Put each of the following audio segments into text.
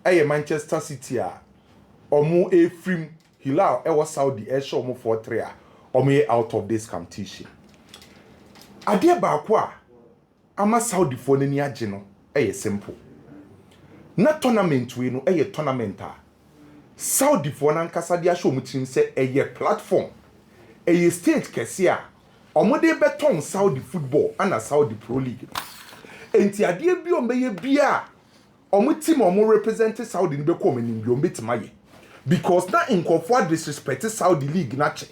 Manchester City omo efrim Hilal was Saudi show omo for 3 omo out of this competition. Ade ba ko ama Saudi for ni agye no simple. Na tournament we no tournament Saudi for na nkasa dia show mutim say platform stage kese omo de beton Saudi football and Saudi Pro League. Enti ade bi omeye bia omo team omo represent Saudi ni be ko manim bi ombetimaye because na inkofo disrespect Saudi league na che.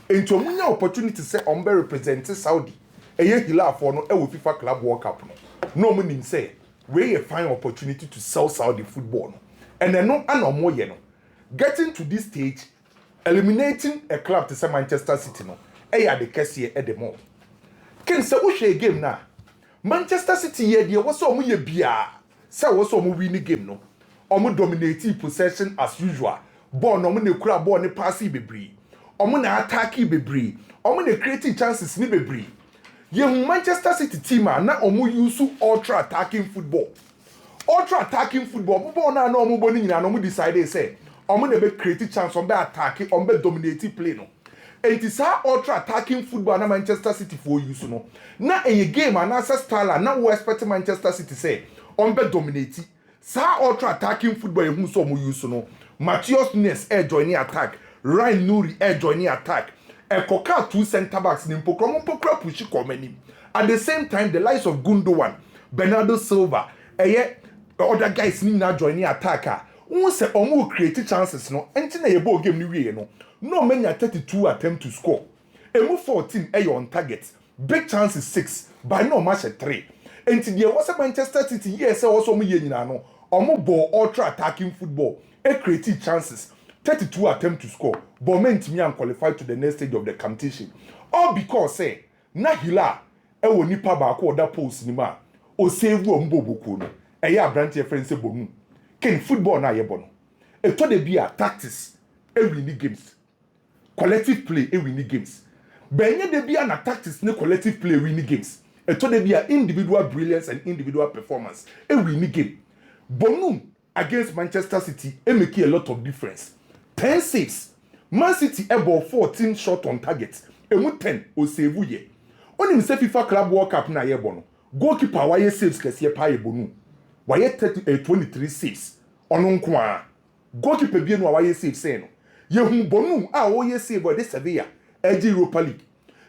Enti omo nya opportunity say omo represent Saudi Hilal for no FIFA Club World Cup no omo nim say we a fine opportunity to sell Saudi football no. And then no omo ye no getting to this stage eliminating a club to say Manchester City no the case here at the moment. Ken say wo hwe game na Manchester City here dey was omo ye bia say was omo win game no omo dominate possession as usual ball no omo na kura ball ne pass bebree omo na attack bebree omo na creating chances ni bebree ye Manchester City team na omo use ultra attacking football ball na omo boni nyina no omo decide say omo na be create chance on be attack on be dominate play no. And it's our ultra attacking football na Manchester City for use no. Na a game and as style na we expect Manchester City say on be dominate. Sa ultra attacking football who so mo use no. Matthias Nunes join the attack. Ryan Nuri join the attack. Koka 2 center backs ni mpokra push komani. At the same time the likes of Gundogan, Bernardo Silva, other guys ni na join the attacker. Who say omo create chances no. Enti na yebo game ni wie no. No many 32 attempt to score. Emu 14 on target. Big chances 6, but no match 3. And there was a Manchester City, yes, also me no. Omo ball ultra attacking football. Creative chances. 32 attempt to score. But meant me and qualified to the next stage of the competition. All because say na Hilal wo nipa ba ko da post ni ma. O save wo mbo boku no. Brand your friends say bonu. Ken football na yebo no. To de bia tactics every games. Collective play winning games. Benye de bia na tactics ne collective play winning games. To de bia individual brilliance and individual performance winning game. Bonum against Manchester City make a lot of difference. 10 saves. Man City about 14 shot on target. Emu 10 o save ye. Oni mse FIFA Club World Cup na ye bono. Goalkeeper waye saves kese pa ye bonu. Waye 23 saves. Ono kwa. Goalkeeper bi no waye saves say no. Yehun bonum o ye save de Sevilla eji Europa League.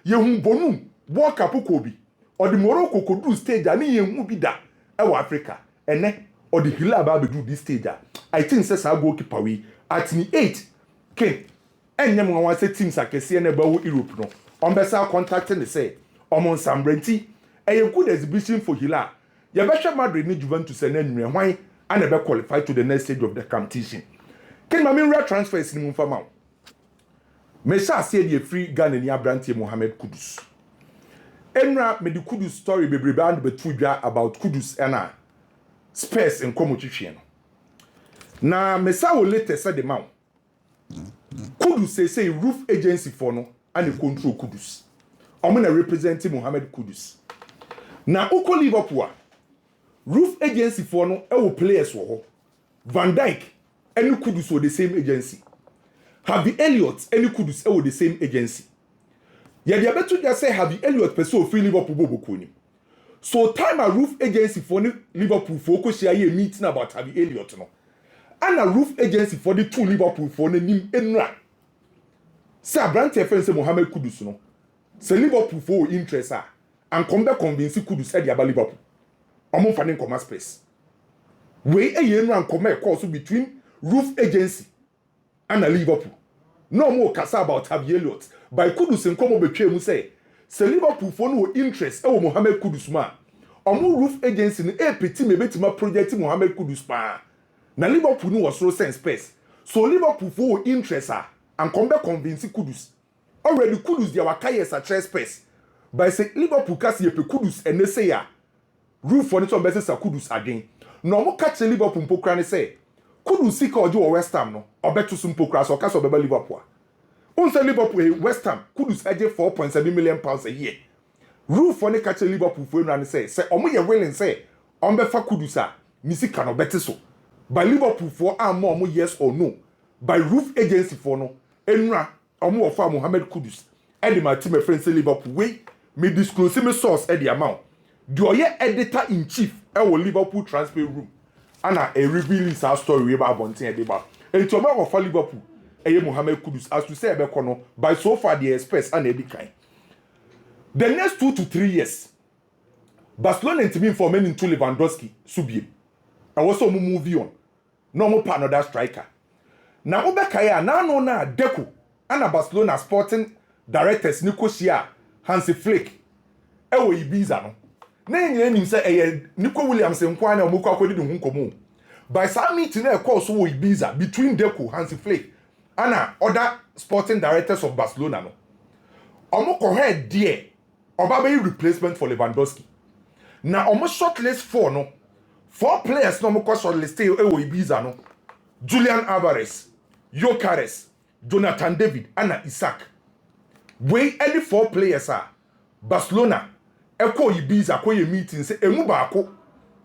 Yehun bonum World Cup ko bi. O di Morocco Kudus stage ani yehun bi da e wa Africa. Ene o di Hilal ba be do this stage. I think say sa goalkeeper we at ni 8 ken enyem nwa say teams akese na ba wo Europe no. On be sa contacting the say omon Sambrenti a good exhibition for Hilal. Ye be hwe Madrid ni Juventus na nwure hwan and be qualify to the next stage of the competition. Ken ma me transfers ni mfama. Me sha say the free Ghana ni Abrantie Mohamed Kudus. Enra me the Kudus story bebrebe and betudwa about Kudus na Spurs en komotwehwe no. Na me sa wo latest say the man. Kudus say roof agency for no and control Kudus. Omo na representing Mohamed Kudus. Na uko Liverpool roof agency for no e wo players wo ho. Van Dijk any Kudus were the same agency. Harvey Elliott any Kudus were the same agency. Ya dia betu dia say Harvey Elliott person free Liverpool bobo ni. So time a roof agency for Liverpool for ko share a meeting about Harvey Elliott no. And a roof agency for the 2 Liverpool for the nim enra. Say brand friend say Mohamed Kudus no. Say Liverpool for interest and come back convince Kudus say dia ba Liverpool. Omo fanin commerce space. We enra come course between roof agency and a Liverpool. No more kasa about Harvey Elliott. By Kudus and come between mu say Liverpool for no interest e Mohamed Kudus ma. Omo roof agency ni petit me betima project Mohamed Kudus pa. Na Liverpool no was so sense space. So Liverpool for interest and come back convince Kudus. Already Kudus dia wakaye sa space. By say Liverpool kasi ye pe Kudus and they say ya roof for no better sa Kudus again. No mo catch Liverpool mpokra ne say Kudus sika ojo West Ham no obeto so mpokra so ka so beba Liverpool. Unse Liverpool West Ham Kudus eje 4.7 million pounds a year. Roof for ne catch Liverpool for no say omo ye willing say on be fa Kudus a misika no bete so. by Liverpool for more yes or no by roof agency for no enra omo ofa Mohamed Kudus e my team friend say Liverpool we me disclose me source e the amount do ye editor in chief e wo Liverpool transfer room ana a reveal is our story about bontin e dey ba enti omo ofa Liverpool e Mohamed Kudus as to say e be kono by so far the express and e be kind the next 2 to 3 years Barcelona intimi for men into Lewandowski subie I was so move on no more partner that striker na obekaya na no na Deco ana Barcelona sporting directors Nicosia Hansi Flick ewo Ibiza no na nyina nim say Nico Williams nkwa na omukọ akodi de hunkomo by some meeting na course wo Ibiza between Deco Hansi Flick ana other sporting directors of Barcelona no omukọ head there oba be replacement for Lewandowski na omo shortlist 4 no 4 players no omukọ shortlist ewo Ibiza no Julian Alvarez, Gyökeres, Jonathan David, and Isaac. We any 4 players are Barcelona. Eko Ibiza ko ye meeting say emu baako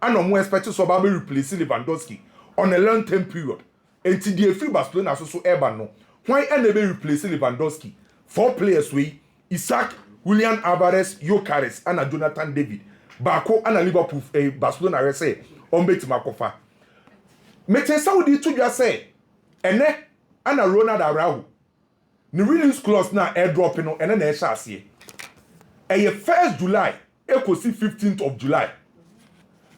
and omo expect so ba be replace Lewandowski on a long-term period. Enti the free Barcelona so eba no. Why and be replace Lewandowski? 4 players we Isaac, Julian Alvarez, Gyökeres, and Jonathan David. Baako and Liverpool Barcelona say on bet makofa. Mete Saudi to just say ene ana Ronald Araujo ni release clause na airdrop no ene na e sha ase e 1st July e ko si 15th of July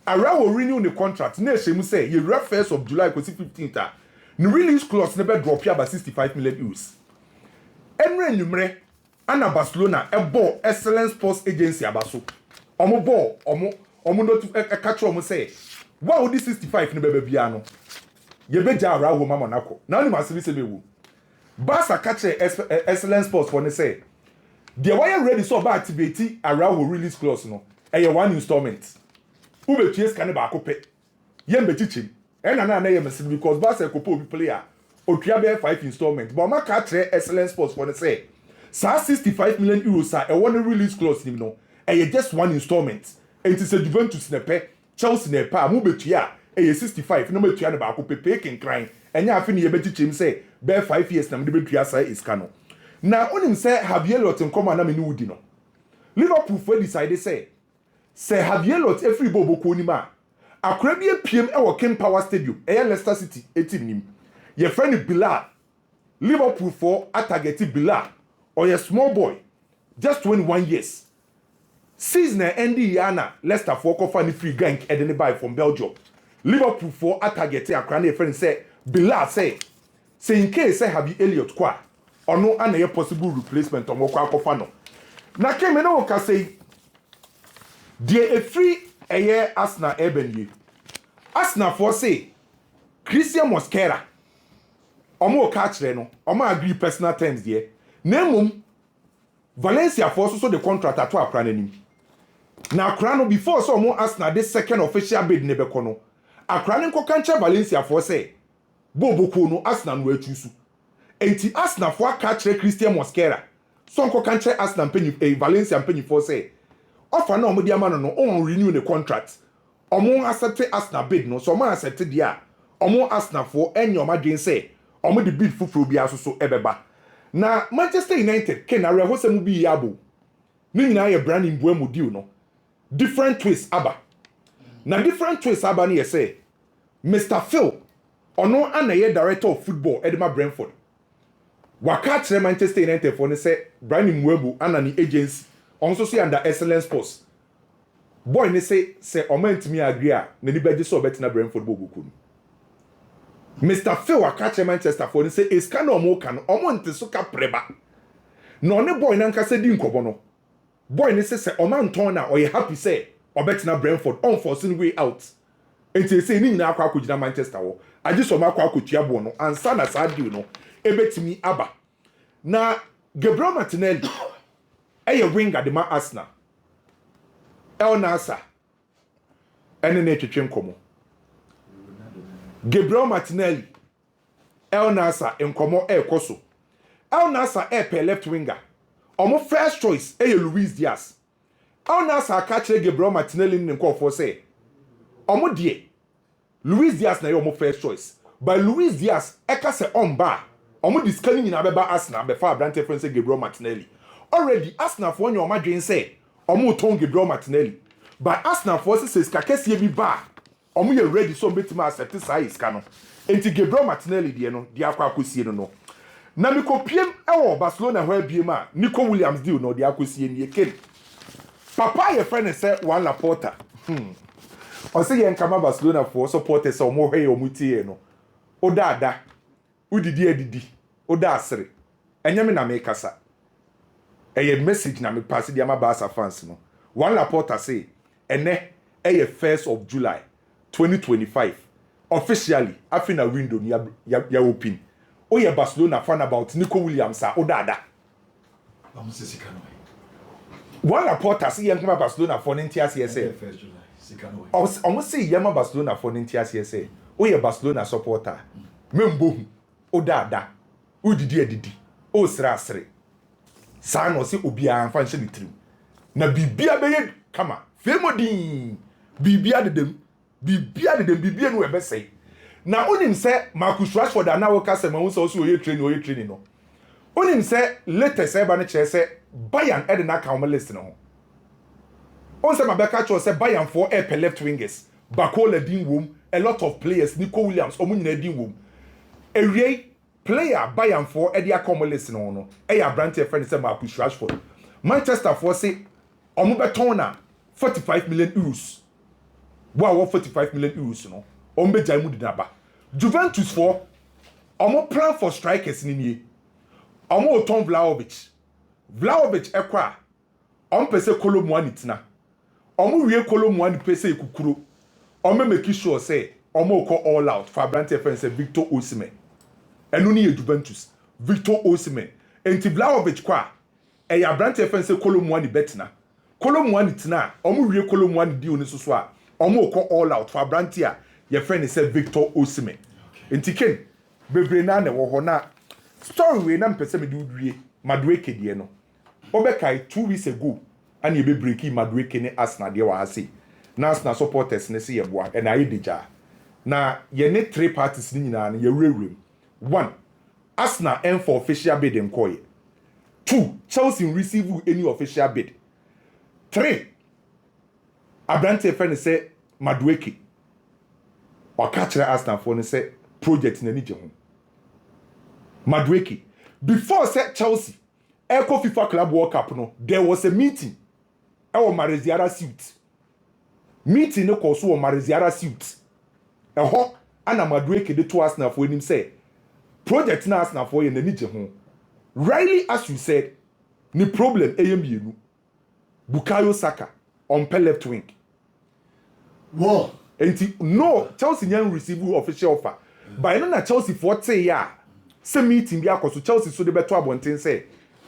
Araujo renew the contract na e shemu say ye 1st of July ko si 15th ni release clause na be drop ya ba 65 million euros enre numere ana Barcelona e ball excellent sports agency abaso omo ball omo not e catch omo say wow this 65 ni bebe bia no ye beja Araujo mama nako na oni masiri se mewu Barca catch excellent sports for ne say the wire ready so ba activate Araujo release clause no e 1 installment ubetue scan ba akope ye mbechichim e na ye mesiri because Barca ko po bi player otwa be 5 installment but ma catch excellent sports for ne say sa 65 million euros e won release clause nim no e just 1 installment enti se Juventus ne pe Chelsea ne pa mu betua e 65 no betua ne ba ko pepe kenkran enya afi ne ye betichim say be 5 years na me betua sai iska no na onim say Javier Lot nkoma na me ni wudi no Liverpool for decide say Javier Lot every bobo ko ni ma akora bi apiem e wo King Power Stadium e Leicester City etim nim ye friend Bilal Liverpool for target Bilal or a small boy just 21 years season ending yana Leicester for cover ni free gank edeni buy from Belgium Liverpool for target akra na friend say Bilal say in case say have Elliot kwa ono ana ye possible replacement on kwa kofa no na keme no ka say die free eye Arsenal ebenye Arsenal for say Christian Mosquera omo ka kire no omo agree personal terms there nemum Valencia for so the contract ato akra nanim na akra no before so omo Arsenal this second official bid ne beko no akra ne nko kancha Valencia for say boboko no Arsenal no atusu enti Arsenal for aka kire Christian Mosquera so nko kancha Arsenal penny Valencia penny for say offer na omo di ama no on renew the contract omo accept Arsenal bid no so omo accept dia omo Arsenal for enyo madwen say omo the bid fufuro bia so ebeba na Manchester United ken are ho sem bi yabo ni nyina ye brand in buemu deal no different twists aba na different twists aba na ye say Mr. Phil ono anaye director of football Edema Brentford waka kire Manchester United for ne say brand in buemu anani agency onso so under excellent sports boy ne say omantimi agree a na ni beje so betina Brentford bobuku Mr. Phil wakache Manchester for say iska no mo kan omo nte so ka preba no ne boy na nka se di nkobo no boy ne say omanton na oye happy say obetina Brentford on forcing way out enti say ni nyina akwa akogina Manchester wo agi so makwa akotua bo no ansa na sa deal no ebetimi aba na Gabriel Martinelli eye winger de ma Arsenal El Nasa ene ne twetwe nkomo Gabriel Martinelli El Nasa enkomo ekoso El Nasa pe left winger omo first choice Luis Diaz El Nasa ka kire Gabriel Martinelli ne nkofo say omo die Luis Diaz na your first choice. But Luis Diaz, eka se on bar. Omo discarding in Abeba Arsenal before Abrante friend say Gabriel Martinelli. Already Arsenal for your madrin say omo ton Gabriel Martinelli. But Arsenal for says kakesi bi bar. Omo ye ready so betima accept size kano. Enti Gabriel Martinelli die no, dia kwa akosie no. Na mi kopiem ewo Barcelona ho abiem a Nico Williams deal no dia akosie nie ken. Papa ye friend say Juan Laporta. O say yen kama Barcelona for supporters omo hwe omo tie no. O da udidi edidi oda asere enye me na me kasa eye message na me pass di ama Barca fans no Juan Laporta say ene eye 1st of July 2025 officially after window ya open o ye Barcelona fan about Nico Williams oda am sika no Juan Laporta say yen kama Barcelona for ntias say 1st July sika no o say yema Barcelona for ntias say o ye Barcelona supporter membo oda udidi edidi o sra asre sa no se obia anfa nche litrim na bibia beye kama femodin bibia dedem bibia no ebesei na onim se Marcus Rashford na wo kase ma won so oye training no onim se latest eba ne che se Bayern ede na ka list no on se mabeka cho se Bayern for left wingers Bakola din wom a lot of players Nico Williams omunyina din wom Ewie player Bayern for Edia Comolis no. Eya Branty friend say Marcus Rashford. Manchester for say omo beton na 45 million euros. Wow, 45 million euros no. Omo be jaimu dinaba. Juventus for omo plan for strikers ni nie. Omo Tom Vlahovic. Vlahovic ekwa. Omo pese Kolomwani tina. Omo wie Kolomwani pese ikukuro. Omo make sure say omo ko all out for Branty friend say Victor Osimhen. Enu ni Juventus Victor Osimhen enti Vlahovic kwa eya Branty friend say Kolomwani betina Kolomwani tina omo wie Kolomwani deal ni so a omo ko all out for Branty a your friend say Victor Osimhen enti ken bebre na wo ho na story we na mpese me de wie Madueke de no obekai 2 weeks ago ani e be breaki Madueke ne Arsenal de wa ase na Arsenal supporters ne se ye boa e na ayedeja na ye ne 3 parties ni nyina na ye rewrem. 1. Arsenal aim for official bid in Koye. 2. Chelsea receive any official bid. 3. Abrante friend say Madueke. Or catch the Arsenal for say project in any jehon. Madueke. Before said Chelsea, Echo FIFA Club World Cup no, there was a meeting. Our Mareziara suit. Meeting no cause o Mareziara suit. Eho ana Madueke de to Arsenal for him say project na Arsenal for you na nije ho. Really as you said, ni problem AMU. Bukayo Saka on left wing. Whoa. Enti no Chelsea nyan receive official offer. But no na Chelsea for say ya. Se meeting bi akoso Chelsea so de beto abonten say,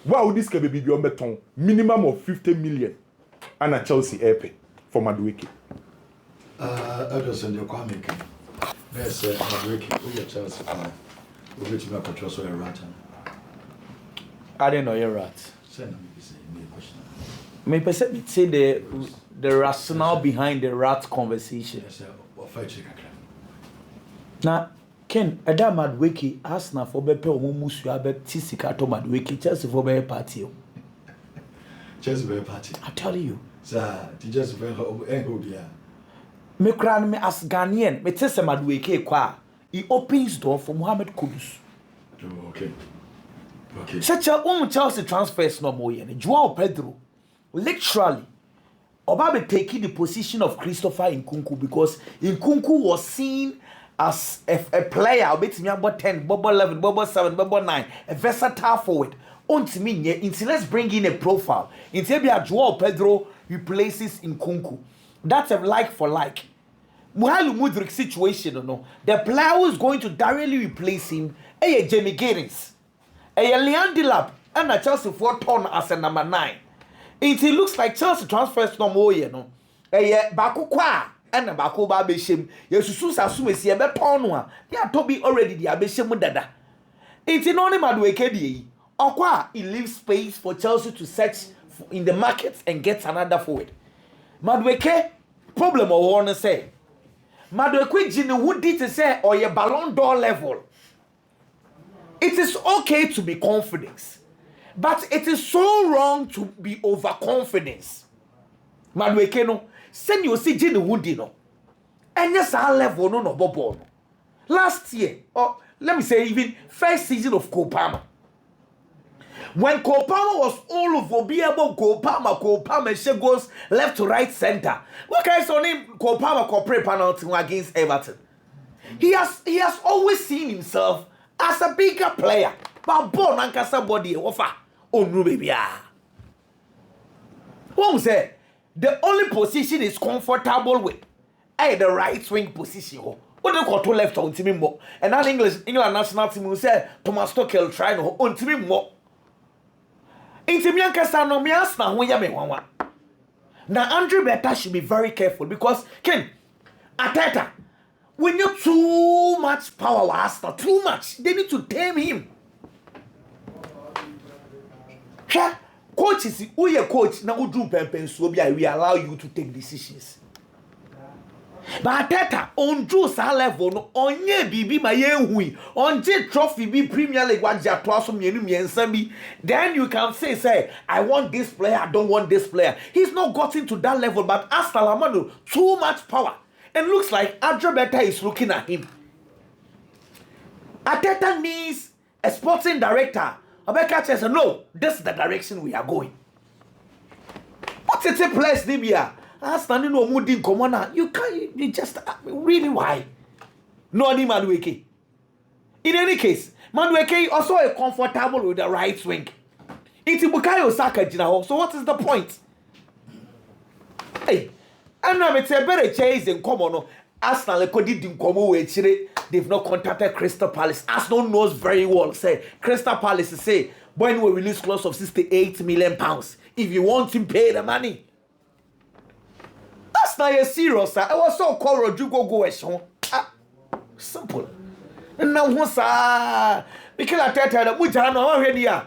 wow this can be on beton minimum of 50 million. Ana Chelsea airpay for Madueke. I just send your comment. Yes, Madueke, who your Chelsea fan? We get to control so a rat. I didn't know you're rat. Send me a question. Me perceive say the rationale behind the rat conversation. Yes, what fight you can. Now, Ken, Ada Madueke Arsenal for bepe omo musu abe tisika to Madueke Chelsea for bepe party. Chelsea bepe party. I'm telling you. Sir, the Chelsea bepe me kran me as Ghanaian, me tese Madueke kwa. He opens door for Mohamed Kudus. Oh, okay. Okay. Such a Chelsea transfers no more. Joao Pedro, literally, Obabe taking the position of Christopher Nkunku because Nkunku was seen as a player. Obet me about 10, Bobo 11, Bobo 7, Bobo 9, a versatile forward. Until let's bring in a profile. Until Joao Pedro replaces Nkunku. That's a like for like. Muhalu Mudrik situation, no. The player who is going to directly replace him, Jamie Giddens, Leon Delap, and a Chelsea for turn as a number 9. It looks like Chelsea transfers no more, you know. Baku kwa and a Baku Babeshim, Yesusu Sasumesi, a betonwa. They are to be already the Abeshim Dada. It's in only Madueke, or qua he leaves space for Chelsea to search in the markets and get another forward. Madueke, problem I want to say. Madueke Jini who did to say or your Ballon d'Or level. It is okay to be confident, but it is so wrong to be overconfidence. Madueke no, send you see Jini Woody no. And yes, our level no bobo. Last year, or let me say even first season of Kopama. When Kopama was all over, be able Kopama, she goes left to right center. What kind of name Kopama corporate penalty against Everton? He has always seen himself as a bigger player. But born and body offer on Rubibia. One say the only position is comfortable with the right wing position. What do you call to left on Timmy Mo? And now England national team will say Thomas Tuchel trying on Timmy Mo. Intimian Casano Miasna when you now Andrew Beta should be very careful because Ken Ateta, when you too much power, Arsenal, too much, they need to tame him. Coach is who your coach now would do pempen so we allow you to take decisions. But Ateta on juice level no on ye bibi my yen on J trophy be Premier League what ja twaso mienu then you can say I want this player, I don't want this player. He's not gotten to that level, but Astalamano too much power. And looks like Adrobeta is looking at him. Ateta needs a sporting director. Abeka says, no, this is the direction we are going. What's it a place, Libya? Standing no mood in common. You can't, you just, really why? No, any Madueke. In any case, Madueke also a comfortable with the right wing. It's Bukayo Saka, so what is the point? Hey. And now it's a better chase in common. Arsenal didn't come away. They've not contacted Crystal Palace. Arsenal knows very well. Say Crystal Palace say when we release clause of £68 million. If you want to pay the money. That's not a serious. I was so called Rodrigo Goes. Simple. And now once because I tell you that we don't know already. Yeah,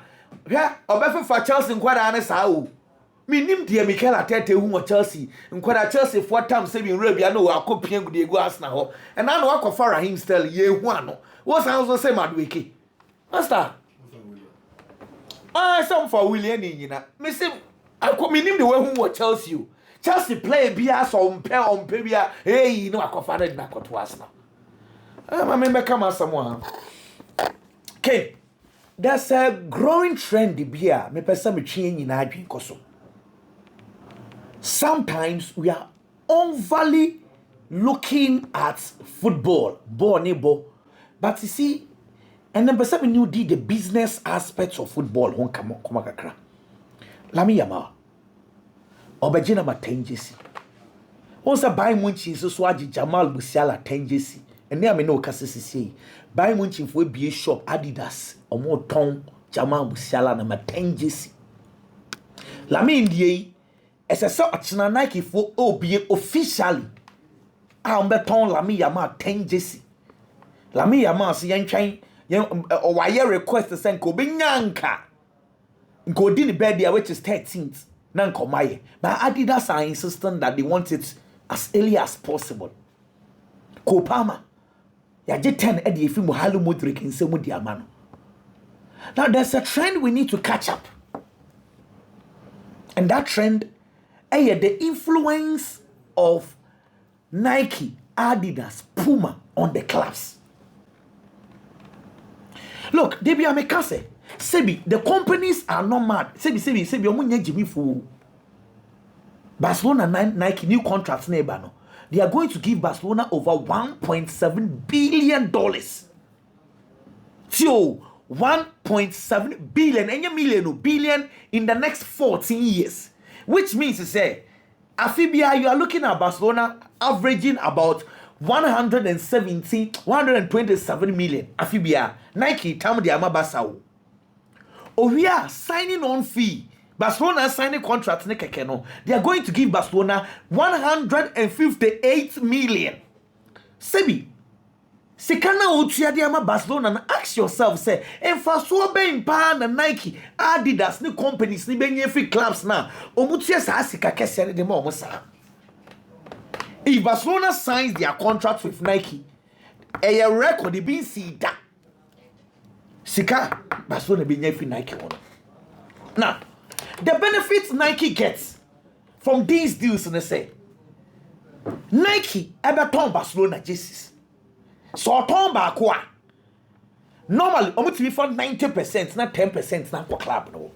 or better for Chelsea and quite honest how. Minim dear Mikel Arteta who Chelsea and quite Chelsea 4 times saving Arabia no I could piang the Guasna and I know I could fire him still ye one. What's I also say Madueke? Master. Some for William you know. Miss him I could minim the way who Chelsea. Chelsea play Bias on pair on Pebia. Hey, you know I could find it back to us now. I remember come as someone. Okay. There's a growing trend here. Me person me change in our drink also. Sometimes we are overly looking at football, but you see, and then person you did the business aspects of football. Won't come kakra. Lamine Yamal. Obejina ma tenjesi. Once a buy munchi so swaji Jamal Musiala tenjesi. And there me no kasisi say. Buy munchi for be shop Adidas or more ton Jamal Musiala na ma tenjesi. Lamine die. As a sort of Nike for OBA officially, I'm beton Lamine Yamal 10 Jesse. Lamine Yamal si yan chain or wire request to send Kobinyanka. Go din the bed there which is 13th. Nanko Maye. But Adidas are insisting that they want it as early as possible. Kopama. Ya je 10 Eddie if you Halu Mudrik in Semu Diamano. Now there's a trend we need to catch up. And that trend the influence of Nike, Adidas, Puma on the clubs. Look, they be a mekase. Sebi, the companies are not mad. Sebi, omunye Jimmy Fu. Barcelona Nike new contracts neighbor no. They are going to give Barcelona over $1.7 billion. So 1.7 billion, any billion in the next 14 years. Which means to say, Afibia, you are looking at Barcelona averaging about 127 million. Afibia, Nike, Tam de Amabasao. Oh, we are signing on fee. Barcelona signing contracts. They are going to give Barcelona 158 million. Sebi. Sekana utia diama Barcelona na ask yourself say emfa so ben pa na Nike Adidas ni companies ni benye free clubs na omutia sa asika kese de ma omusa If Barcelona signs their contract with Nike, a record they been see that. Sika Barcelona be near Nike one. Now, the benefits Nike gets from these deals, and they say Nike ever turn Barcelona jerseys. So turn back one. Normally, I'm going to be for 90%, not 10%, not for club no.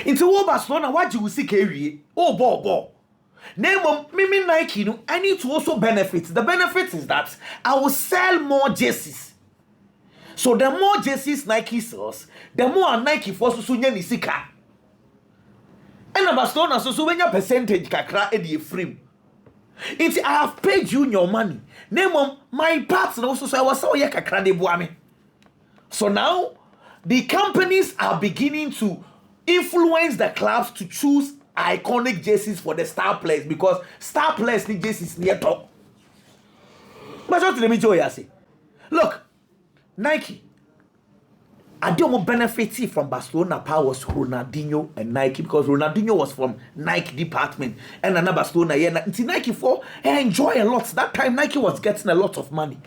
Into what Barcelona, what you will see carry? Oh, ball. Name me Nike, no, I need to also benefit. The benefit is that I will sell more jerseys. So the more jerseys Nike sells, the more Nike forces to yen isika. And Barcelona so when your percentage kakra edi frame. It's I have paid you your money. Name my parts also so I was so ye kakra de boame. So now the companies are beginning to influence the clubs to choose iconic jerseys for the star players because star players need jerseys near top. But what let me tell you say? Look, Nike, I don't want benefit from Barcelona powers Ronaldinho and Nike because Ronaldinho was from Nike department and another Barcelona. Yeah, Nike for enjoy a lot. That time Nike was getting a lot of money.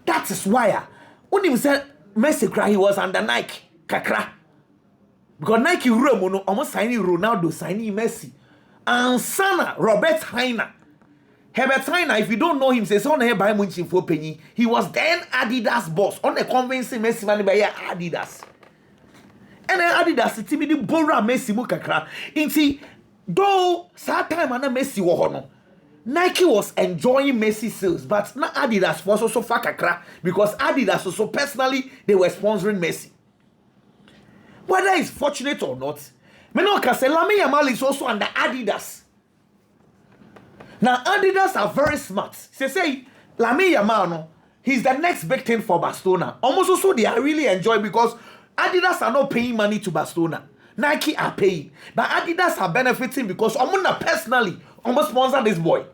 That is why when he said Messi cry, he was under Nike kakra because Nike room almost signing Ronaldo, signing Messi, and Sana Robert Heiner. Herbert Heiner, if you don't know him, says on here by Munich for penny. He was then Adidas boss on the convincing Messi money by Adidas. And then Adidas, it's me the Bora Messi Mukakra. Inti, though, sad time and Messi wohono. Nike was enjoying Messi sales, but not Adidas was also fakakra because Adidas also personally they were sponsoring Messi. Whether it's fortunate or not, Menoka say Lamine Yamal is also under Adidas. Now, Adidas are very smart. Say, Lamine Yamal, no, he's the next big thing for Barcelona. Almost also they are really enjoying because Adidas are not paying money to Barcelona. Nike are paying. But Adidas are benefiting because Omuna personally almost sponsor this boy.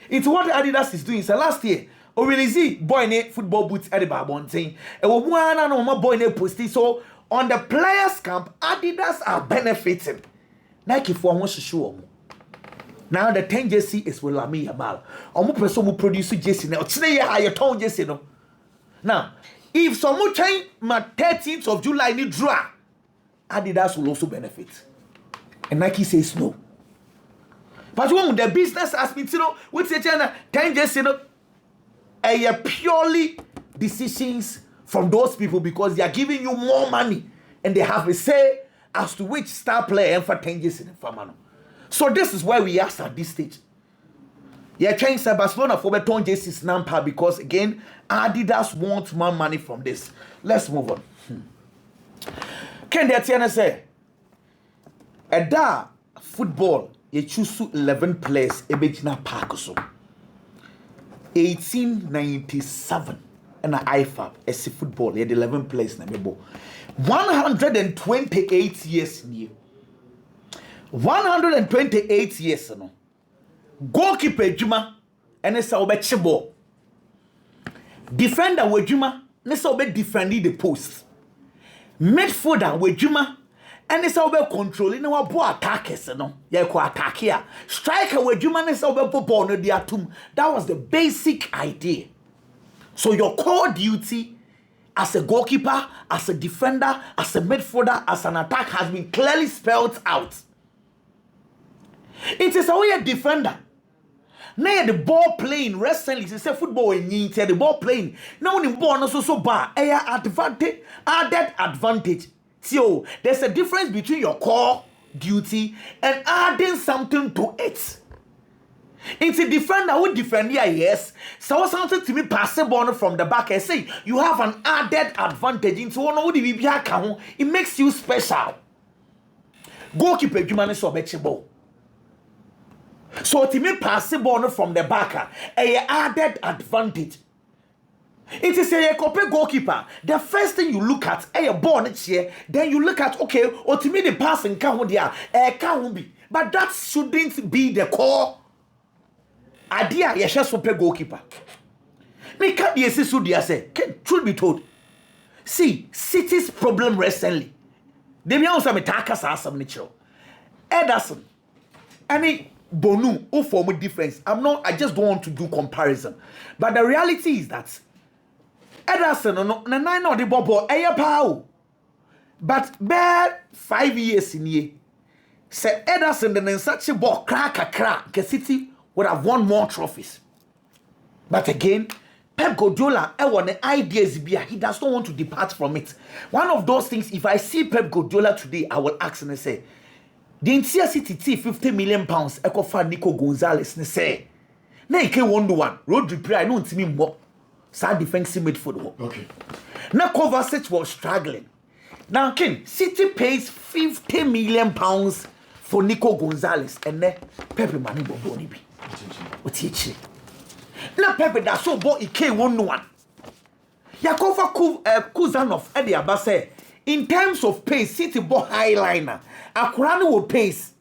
It's what Adidas is doing. So last year, Orilizi boy ne football boots at the Babontain. And one no boy ne posting. So on the players' camp, Adidas are benefiting. Nike for wants to show them. Now the 10 jersey is with Lamine Yamal. Omo person who produce jersey now. Today you turn jersey no. Now, if someone change my 13th of July ni draw, Adidas will also benefit. And Nike says no. But when the business aspect, you know, with the 10 jersey no, purely decisions from those people because they are giving you more money and they have a say as to which star player for 10 jersey in Famano. So this is where we are at this stage. Yeah, change Barcelona for beton jerseys nampa because again, Adidas wants more money from this. Let's move on. Can the Atiana say? Football, you choose 11 players ebejina park so. 1897 and IFAB as football, you had 11 players na bebo. 128 years new. 128 years no. Goalkeeper Juma and it's our ball. Defender with Juma, let's all be defending the post. Midfielder with Juma and it's all be controlling our ball attackers no. Yeah, ko attack here. Striker with Juma and it's all be ball no dia tum. That was the basic idea. So your core duty as a goalkeeper, as a defender, as a midfielder, as an attack has been clearly spelled out. It is a way a defender. Now the ball playing recently, it's a football in the ball playing. Now the ball also so bad. Added advantage. So there's a difference between your core duty and adding something to it. It's a defender who defend here, yes. So something to me pass the ball from the back. I say you have an added advantage into one of the it makes you special. Goalkeeper, you manage to bet your ball. So to me pass the ball from the back, a added advantage. It is a goalkeeper. The first thing you look at a ball next year, then you look at okay, or to me the passing can't be. But that shouldn't be the core idea. Yes, just super goalkeeper. Me can't be a say. Truth be told, see City's problem recently. They be also me takas as some natural. Ederson. I mean, Bonu, who form a difference. I just don't want to do comparison. But the reality is that Ederson, no, nine or the bobo, pow. But bad 5 years in ye. Say Ederson, then such a ball, crack, City would have won more trophies. But again, Pep Guardiola, the ideas he does not want to depart from it. One of those things, if I see Pep Guardiola today, I will ask and say, the entire City £50 million, Echo for Nico Gonzalez, and say, now you can 1-1. Rodri Pre, I don't see me more. Sad defensive midfield. Okay. Now Kovacic was struggling. Now, King, City pays £50 million for Nico Gonzalez, and then Pepe Mani Boboni be. What's it? Now Pepe that so bought a K1-1. Yakova Kuzanov at the Abase. In terms of pace, City bought highliner. Akurani will pace.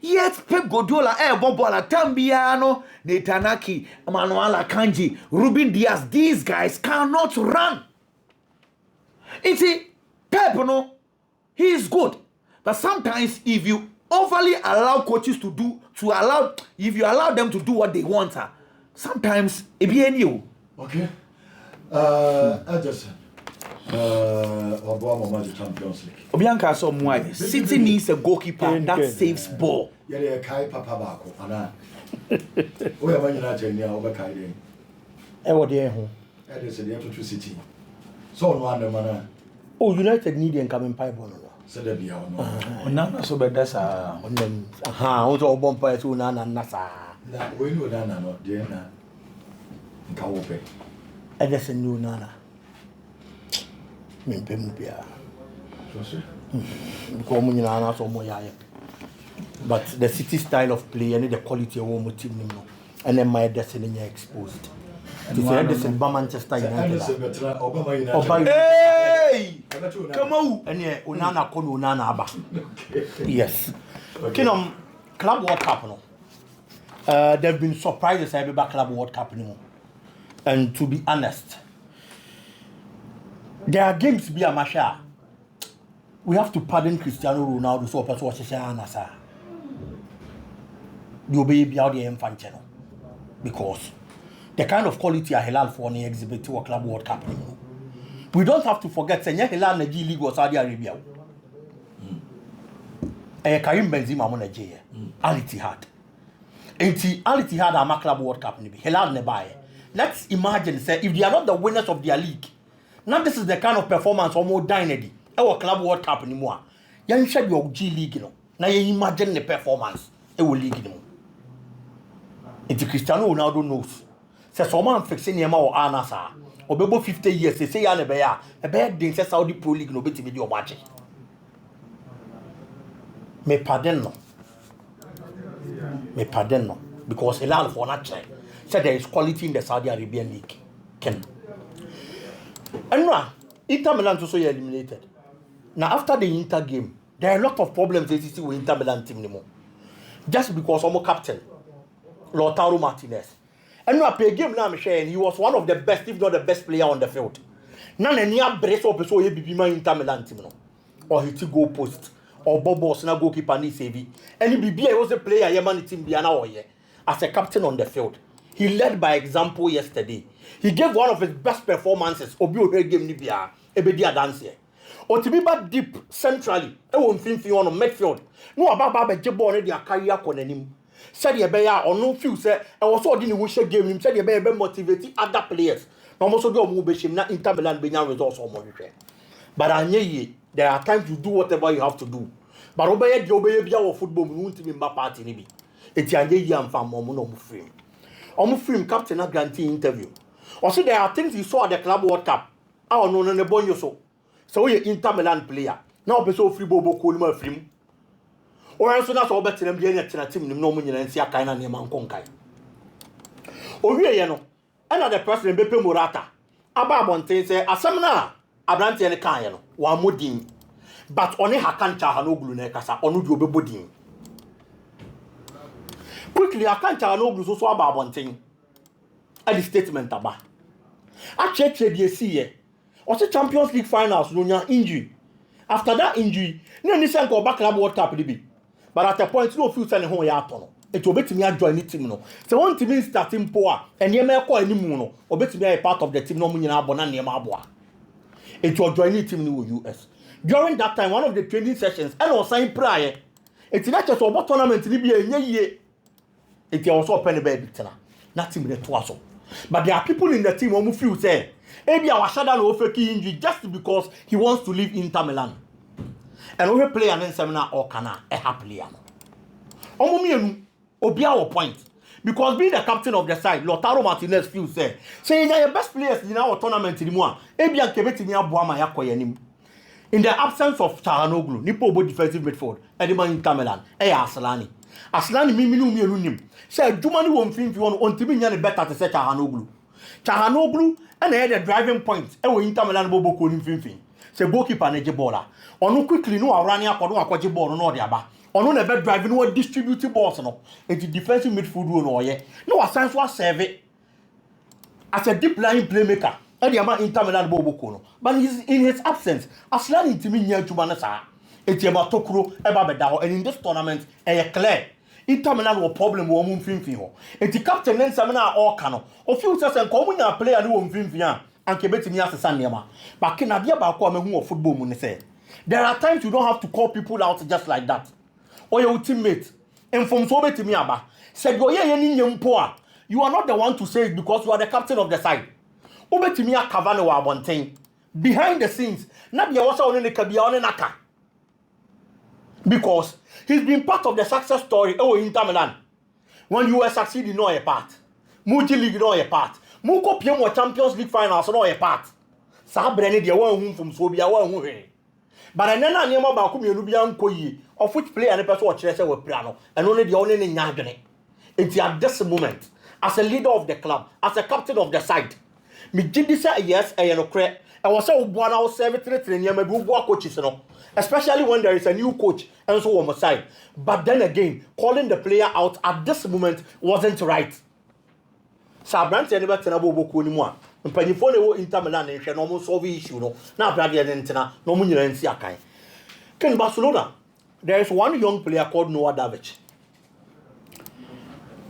Yet Pep Guardiola, Bobola, Tambiano, Netanaki, Manuela Kanji, Ruben Diaz, these guys cannot run. It's Pep, no, he is good. But sometimes if you overly allow coaches if you allow them to do what they want, sometimes it be any you. Okay. Ederson. Obama Champions League. Obianka so mwai. City needs a goalkeeper that saves ball. Yeah, Kai Papa Bako, Anna. We are running out near Overkai. Ederson, the other City. So, no man. Oh, United need and coming pipe on. Said there be our Nana so bad that's on them. Also, bumpire to Nana Nasa. Now, we know Nana, not Diana. Kawope. Ederson knew Nana. Mimpia. But the City style of play and the quality of home team, and then my destiny exposed. To say Ederson by Manchester United. Hey! Come on! And yeah, Unana Kono Unana Aba. Yes. Kinum Club World Cup. There have been surprises every back Club World Cup. And to be honest, there are games be a masha. We have to pardon Cristiano Ronaldo so person was saying you be out the infantino because the kind of quality a Hilal for the exhibit to a Club World Cup. We don't have to forget that Hilal na G League was Saudi Arabia. Karim Benzema on Nigeria. Al Ittihad. Al Ittihad are Club World Cup nibi. Hilal ne buy. Let's imagine say if they are not the winners of their league. Now this is the kind of performance or more dynasty. Our Club World Cup anymore. You should your G League, you know. Now you imagine the performance. It will league, you know. It's Cristiano Ronaldo knows. Say someone fixing him or Anasa. Or bebo 50 years, they say a bad thing says Saudi Pro League no bit video watching. Me pardon no. Because Hilal for not check. Said there is quality in the Saudi Arabian League. Ken. And now, Inter Milan also eliminated. Now, after the Inter game, there are a lot of problems they see with Inter Milan team anymore. Just because I'm a captain, Lautaro Martinez. And now, play game now, Michelle, he was one of the best, if not the best player on the field. Now, near brace up so he be my Inter Milan team, or he goal post, or Bobos na goalkeeper ni save. And he be was a player, Yemani team be now as a captain on the field. He led by example yesterday. He gave one of his best performances. Obi Ohe game ni bia ebedia dance here. Otibiba deep centrally. E won finfi on midfield. No ababa be jebo ne dia carry akonanim. Said ye be ya ono feel say e was so di ni wo share game nim said ye be motivate other players. Na mo so do omo be shim na Inter Milan be nya results omo hwehwe. But anye ye there are times to do whatever you have to do. But obeye di obeye bia wo football mu ntimi mba party ni bi. Eti anye ye amfa mo no mo frame. Omo frame captain na guarantee interview. Also, there are things you saw at the Club World Cup. I don't know the bonyo so you're Inter Milan player. Now, person free bobo call him a film. Or else that's all better than being a team. No money and see a kind of name and conkai. Oh, yeah, you know. Another person, Beppe Morata. Ababonte say, a seminar. Abranti and a kind, one more dim. But only her can't have no blue necasa or no do. Quickly, I can't have no blue so ababonting. The statement about. Actually, they see here. Also, Champions League finals, no injury. After that injury, no Nissan go back Club World Cup. But at the point, no few sending home ya tono. it obetimi join the team no so want to starting poa and ye me call any no obetimi a part of the team no munyina abona na ma aboa it will join the team in the US during that time one of the training sessions and was sign prior it's not just about tournament ni be enye it was open baby tena na team dey to aso but there are people in the team who feel say maybe our shadow no fake injury just because he wants to leave Inter Milan and we play an seminar or kana e happily am omumienu obia our point because being the captain of the side Lautaro Martinez feels say your best players in our tournament anymore maybe an kebetini aboa ma yakoye nim in the absence of Çalhanoğlu nipo obo defensive midfield Edman Inter Milan Aslani miminu nim say adwuma ni won finfi won ontimi nya ne better to say Çalhanoğlu and the driving point e we Inter Milan bobo ko nim finfi say goalkeeper na je ball onu quickly no awrani akodo akwaje ball no de aba onu na be driving no distribute balls no into defensive midfield no oye no asan so serve as a deep line playmaker e de ama Inter Milan bobo ko no but in his absence Aslani ntimi nya adwuma na sa etiema tokuro eba beda ho and in this tournament clear Inter Milan wo problem wo mun finfin ho enti captain nsam na all ka o feel say nko mu nya player ni wo mfinfin a anke betimi asesa niema but kina bia ba ko amahu of football mu ne say there are times you don't have to call people out just like that or your teammate inform so betimi aba said go ye ni nyempo a you are not the one to say it because you are the captain of the side o betimi akava ne wa abonten behind the scenes na bia wo say oni ne ka bia oni naka because he's been part of the success story in Inter Milan. When you were succeeding, no a part. Multi League, no a part. Muko Piemo Champions League finals, no a part. Sabrene, the one from Sobia, one way. But I never knew about Kumian Koyi, of which player and a person watch with piano, and only the only in Yagane. It's at this moment, as a leader of the club, as a captain of the side. Me did this yes, I know correct. I was so one hour 73 and Yamabu coaches, especially when there is a new coach and so on my side. But then again, calling the player out at this moment wasn't right. Sabrante never tenable boku anymore. And Penifone wo Inter Milan and no solve issue no. Now Brady and Entena, no money and Siakai. Ken Barcelona, there is one young player called Noah Davic.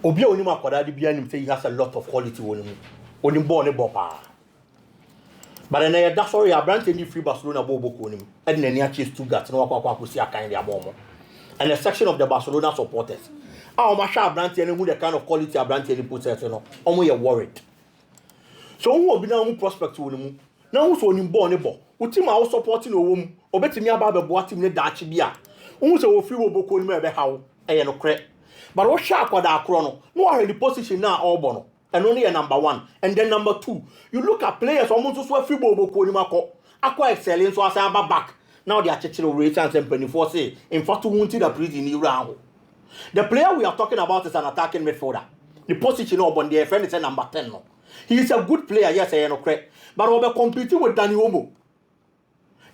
Obia Onima Kodadi behind him say he has a lot of quality on him. On him born a bopa. But then that's sorry, I brand any free Barcelona bobo konim. And then he chase Stuttgart no akwa see kind their mom. And a section of the Barcelona supporters. Our Masha brand any who the kind of quality I brand any possess no. Omo you worried. So who will be now prospect to him. Now who's on him born a ball. Who team are supporting a woman or betting me about the boating the Dutch bia. Who's a free bobo konim ebe how no credit. But what sharp or that chrono. No are in the position now all bono. And only a number one. And then number two, you look at players almost so free bobo konimako. Aqua excelling so as I back. Now they are checking rates and 24 say in fact to wanted a prison in round. The player we are talking about is an attacking midfielder. The position of on the friend is a number 10 no. He is a good player, yes, I know correct. But we're competing with Dani Olmo.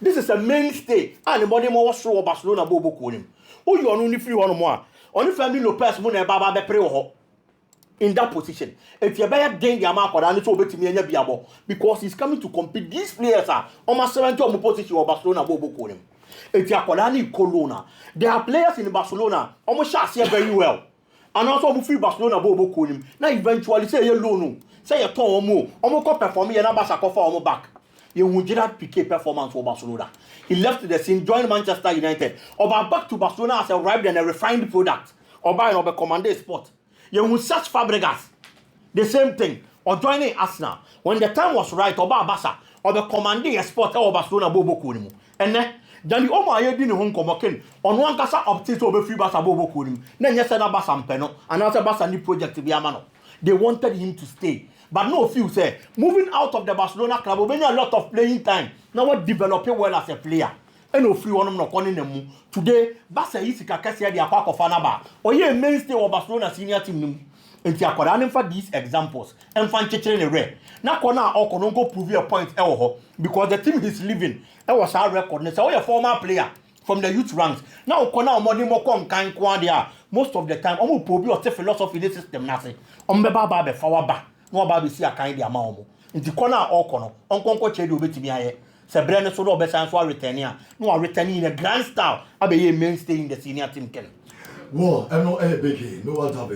This is a mainstay. And the body more through Barcelona bobo konim. Oh, you are only free one more. Only family Lopez Mune Baba be pre in that position. If you better gain the amount of to obey me biabo because he's coming to compete. These players are almost 70 on position of Barcelona bobo konim. If you are Kodani Colonna, there are players in Barcelona almost shall see very well. And also free Barcelona bobo konim. Now eventually say you loan, say you turn more, almost perform and Abasa cover on back. You will get PK performance for Barcelona. He left the scene, joined Manchester United. Or back to Barcelona has arrived and a refined product. Or by a commanded spot. You will search Fabregas. The same thing. Or joining Arsenal. When the time was right, or Basa, or the commanding a spot or Barcelona Bobo Kunim. And then the Oma Yedin home Komokin. On one cassa opted to be free Basa Bobo Kunim. Then yes, another Basam Peno, another Basani project to be Amano. They wanted him to stay. But no few say, moving out of the Barcelona club, will bring a lot of playing time. Now what developing well as a player. And no free one not calling them. Today, Barca is a Cassia the Aqua of Anaba. Or ye mainstay of Barcelona senior team. And the Aquaran for these examples. And find Chichen a rare. Now, Kona or Konongo prove your point, because the team is living. That was our record. So, a former player from the youth ranks. Now, Kona Modimo Kong kind Quadia. Most of the time, almost probably or philosophy in the system. Nothing. Baba forward back. No baby see a kind of amount. In the corner or corner, Uncle Chedu bet me. Sabrina Solo Bessan for returning. No, returning in a grand style. I be a mainstay in the senior team. Well, I'm not a big no one topic.